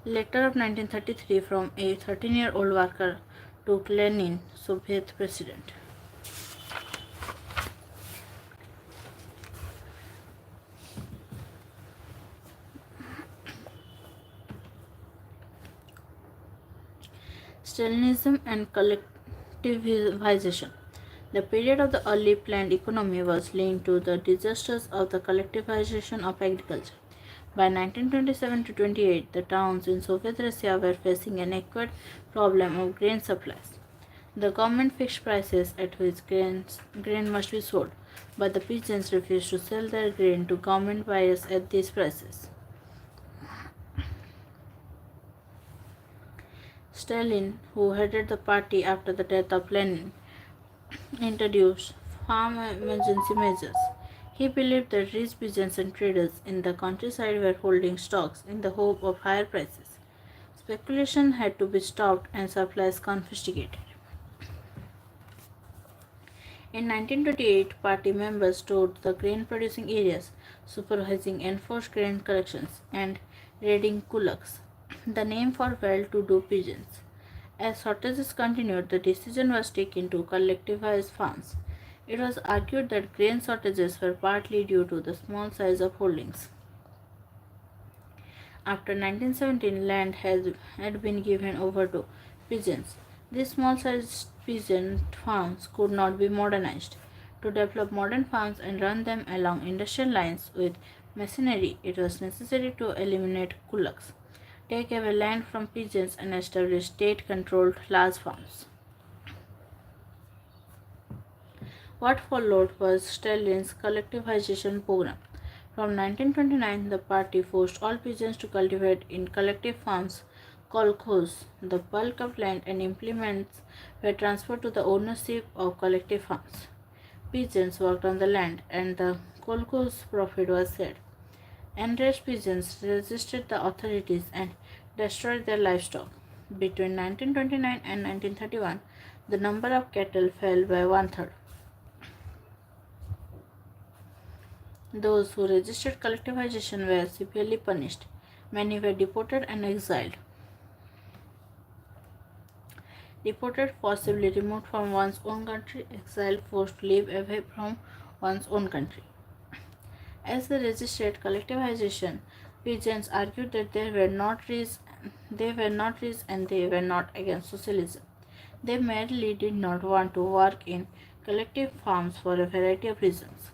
Letter of 1933 from a 13-year-old worker to Lenin, Soviet president. Stalinism and collectivization. The period of the early planned economy was linked to the disasters of the collectivization of agriculture. By 1927 to 28, the towns in Soviet Russia were facing an acute problem of grain supplies. The government fixed prices at which grain must be sold, but the peasants refused to sell their grain to government buyers at these prices. Stalin, who headed the party after the death of Lenin, introduced farm emergency measures. He believed that rich peasants and traders in the countryside were holding stocks in the hope of higher prices. Speculation had to be stopped and supplies confiscated. In 1928, party members toured the grain producing areas, supervising enforced grain collections and raiding kulaks, the name for well to do peasants. As shortages continued, the decision was taken to collectivize farms. It was argued that grain shortages were partly due to the small size of holdings. After 1917, land had been given over to peasants. These small sized peasant farms could not be modernized. To develop modern farms and run them along industrial lines with machinery, it was necessary to eliminate kulaks, take away land from peasants, and establish state controlled large farms. What followed was Stalin's collectivization program. From 1929, the party forced all peasants to cultivate in collective farms, kolkhoz. The bulk of land and implements were transferred to the ownership of collective farms. Peasants worked on the land, and the kolkhoz profit was shared. Enraged peasants resisted the authorities and destroyed their livestock. Between 1929 and 1931, the number of cattle fell by one third. Those who resisted collectivization were severely punished. Many were deported and exiled. Deported, forcibly removed from one's own country, exiled, forced to live away from one's own country. As they resisted collectivization, peasants argued that they were not rich and they were not against socialism. They merely did not want to work in collective farms for a variety of reasons.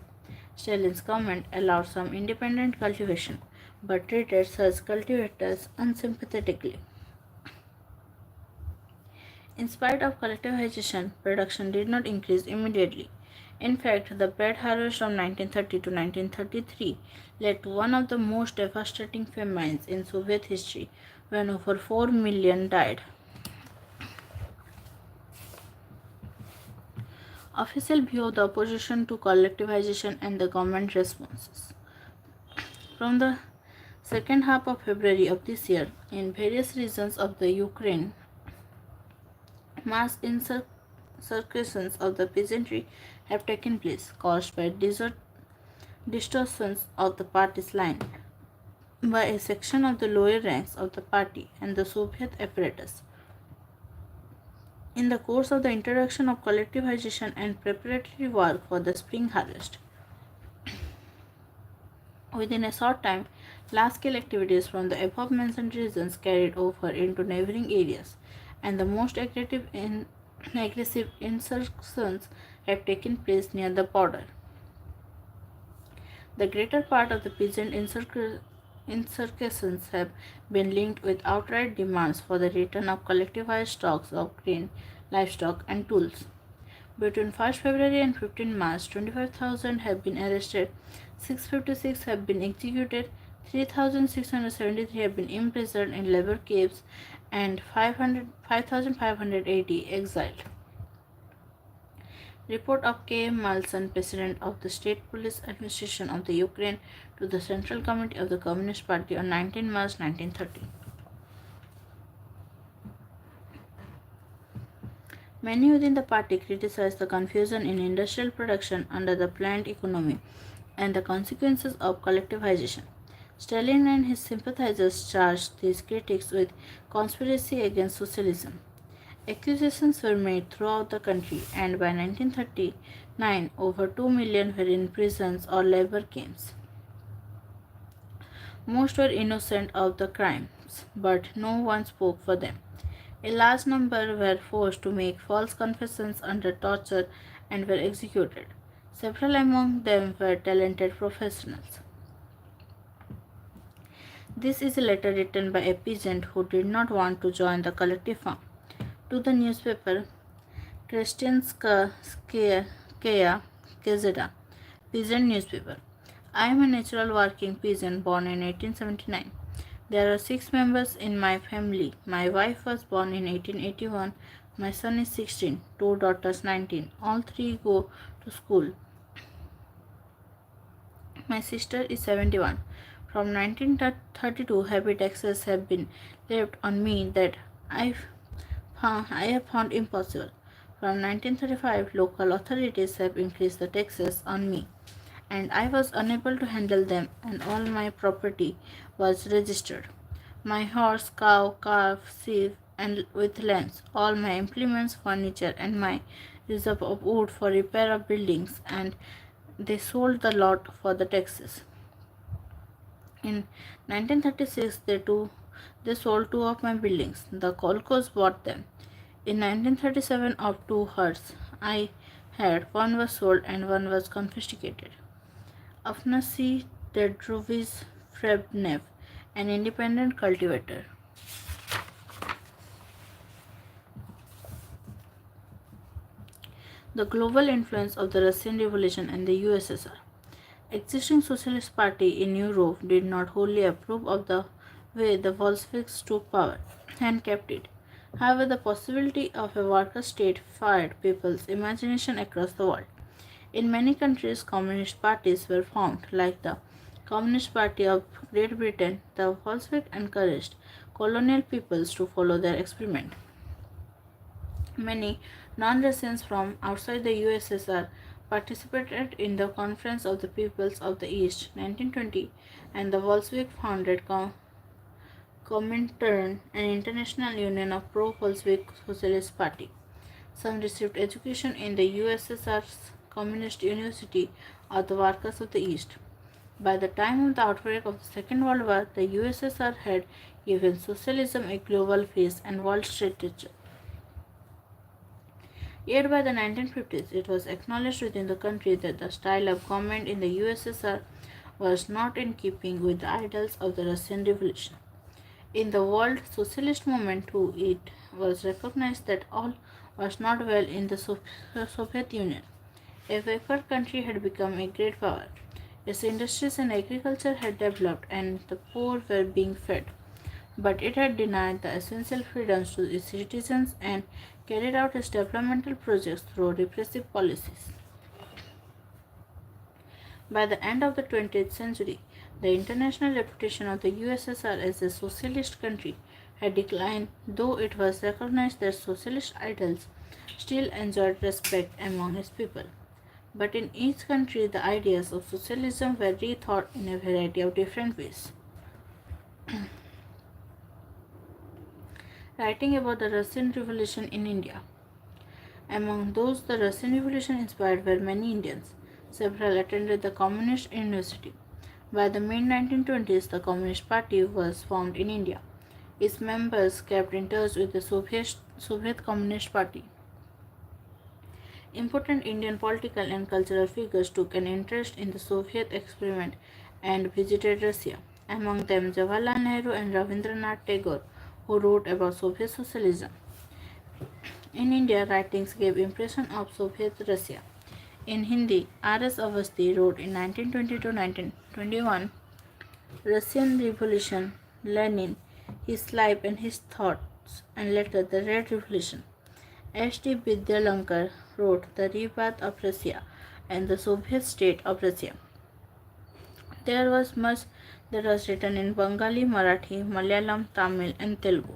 Stalin's government allowed some independent cultivation, but treated such cultivators unsympathetically. In spite of collectivization, production did not increase immediately. In fact, the bad harvest from 1930 to 1933 led to one of the most devastating famines in Soviet history, when over 4 million died. Official view of the opposition to collectivization and the government responses. From the second half of February of this year, in various regions of the Ukraine, mass insurrections of the peasantry have taken place, caused by distortions of the party's line by a section of the lower ranks of the party and the Soviet apparatus. In the course of the introduction of collectivization and preparatory work for the spring harvest, within a short time, large-scale activities from the above-mentioned regions carried over into neighboring areas, and the most aggressive insurrections have taken place near the border. The greater part of the peasant insurrections have been linked with outright demands for the return of collectivized stocks of grain, livestock, and tools. Between 1st February and 15 March, 25,000 have been arrested, 656 have been executed, 3,673 have been imprisoned in labor camps, and 5,580 exiled. Report of K. Malson, President of the State Police Administration of the Ukraine, to the Central Committee of the Communist Party on 19 March 1930. Many within the party criticized the confusion in industrial production under the planned economy and the consequences of collectivization. Stalin and his sympathizers charged these critics with conspiracy against socialism. Accusations were made throughout the country, and by 1939, over 2 million were in prisons or labor camps. Most were innocent of the crimes, but no one spoke for them. A large number were forced to make false confessions under torture and were executed. Several among them were talented professionals. This is a letter written by a peasant who did not want to join the collective farm. To the newspaper Krestianskaya Gazeta, peasant newspaper. I am a natural working peasant born in 1879. There are 6 members in my family. My wife was born in 1881. My son is 16, 2 daughters 19. All 3 go to school. My sister is 71. From 1932, heavy taxes have been levied on me that I have found impossible. From 1935, local authorities have increased the taxes on me, and I was unable to handle them, and all my property was registered. My horse, cow, calf, sheep, and with lands, all my implements, furniture, and my reserve of wood for repair of buildings, and they sold the lot for the taxes. In 1936, they sold 2 of my buildings. The Kolkos bought them. In 1937, of 2 herds I had, one was sold and one was confiscated. Afnasi Tedrovic Frebnev, an independent cultivator. The global influence of the Russian Revolution and the USSR. Existing Socialist Party in Europe did not wholly approve of the way the Bolsheviks took power and kept it. However, the possibility of a worker state fired people's imagination across the world. In many countries, communist parties were formed, like the Communist Party of Great Britain. The Bolsheviks encouraged colonial peoples to follow their experiment. Many non-Russians from outside the USSR participated in the Conference of the Peoples of the East 1920, and the Bolshevik founded Comintern, an international union of pro-Bolshevik Socialist Party. Some received education in the USSR's Communist University or the Workers of the East. By the time of the outbreak of the Second World War, the USSR had given socialism a global face and world stature. Yet by the 1950s, it was acknowledged within the country that the style of government in the USSR was not in keeping with the ideals of the Russian Revolution. In the world socialist movement too, it was recognized that all was not well in the Soviet Union. A paper country had become a great power. Its industries and agriculture had developed, and the poor were being fed. But it had denied the essential freedoms to its citizens and carried out its developmental projects through repressive policies. By the end of the 20th century, the international reputation of the USSR as a socialist country had declined, though it was recognized that socialist ideals still enjoyed respect among its people. But in each country, the ideas of socialism were rethought in a variety of different ways. Writing about the Russian Revolution in India. Among those the Russian Revolution inspired were many Indians. Several attended the Communist University. By the mid 1920s, the Communist Party was formed in India. Its members kept in touch with the Soviet Communist Party. Important Indian political and cultural figures took an interest in the Soviet experiment and visited Russia, among them Jawaharlal Nehru and Rabindranath Tagore, who wrote about Soviet socialism. In India, writings gave impression of Soviet Russia. In Hindi, R.S. Avasthi wrote in 1920 to 1921, Russian Revolution, Lenin, his life and his thoughts, and later the Red Revolution. H.D. Vidyalankar wrote The Rebirth of Russia and the Soviet State of Russia. There was much that was written in Bengali, Marathi, Malayalam, Tamil, and Telugu.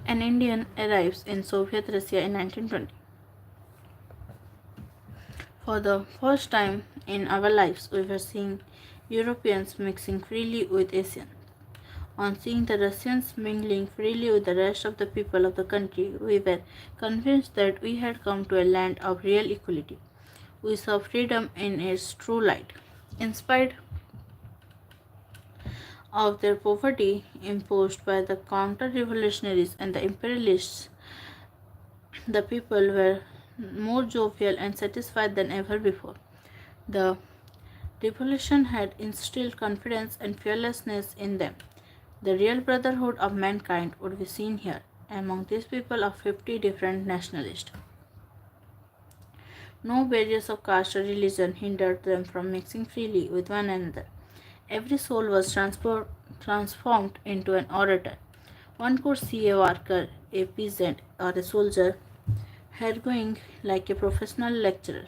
An Indian arrives in Soviet Russia in 1920. For the first time in our lives, we were seeing Europeans mixing freely with Asians. On seeing the Russians mingling freely with the rest of the people of the country, we were convinced that we had come to a land of real equality. We saw freedom in its true light. In spite of their poverty imposed by the counter-revolutionaries and the imperialists, the people were more jovial and satisfied than ever before. The revolution had instilled confidence and fearlessness in them. The real brotherhood of mankind would be seen here, among these people of 50 different nationalists. No barriers of caste or religion hindered them from mixing freely with one another. Every soul was transformed into an orator. One could see a worker, a peasant, or a soldier arguing like a professional lecturer.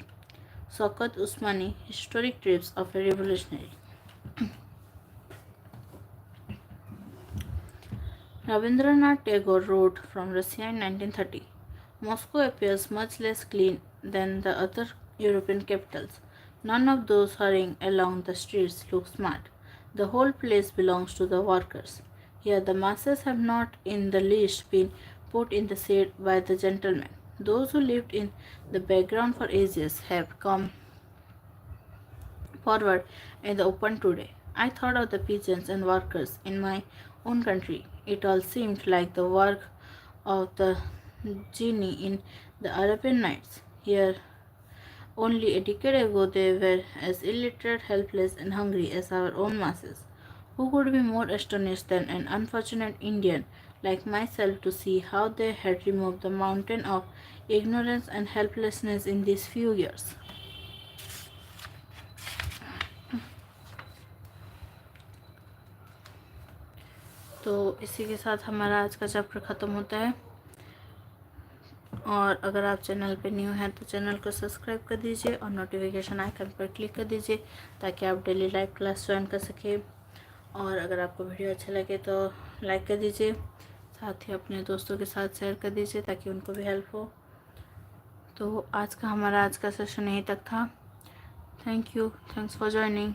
Shaukat Usmani, Historic Trips of a Revolutionary. Rabindranath Tagore wrote from Russia in 1930. Moscow appears much less clean than the other European capitals. None of those hurrying along the streets look smart. The whole place belongs to the workers. Here the masses have not in the least been put in the shade by the gentlemen. Those who lived in the background for ages have come forward in the open today. I thought of the peasants and workers in my own country. It all seemed like the work of the genie in the Arabian Nights. Here, only a decade ago, they were as illiterate, helpless, and hungry as our own masses. Who could be more astonished than an unfortunate Indian like myself to see how they had removed the mountain of ignorance and helplessness in these few years? तो इसी के साथ हमारा आज का chapter ख़त्म होता है। और अगर आप चैनल पे न्यू हैं तो चैनल को सब्सक्राइब कर दीजिए और नोटिफिकेशन आइकन पर क्लिक कर दीजिए ताकि आप डेली लाइव क्लास ज्वाइन कर सकें। और अगर आपको वीडियो अच्छा लगे तो लाइक कर दीजिए, साथ ही अपने दोस्तों के साथ शेयर कर दीजिए ताकि उनको भी हेल्प हो। तो आज का सेशन यहीं तक था। Thank you, thanks for joining.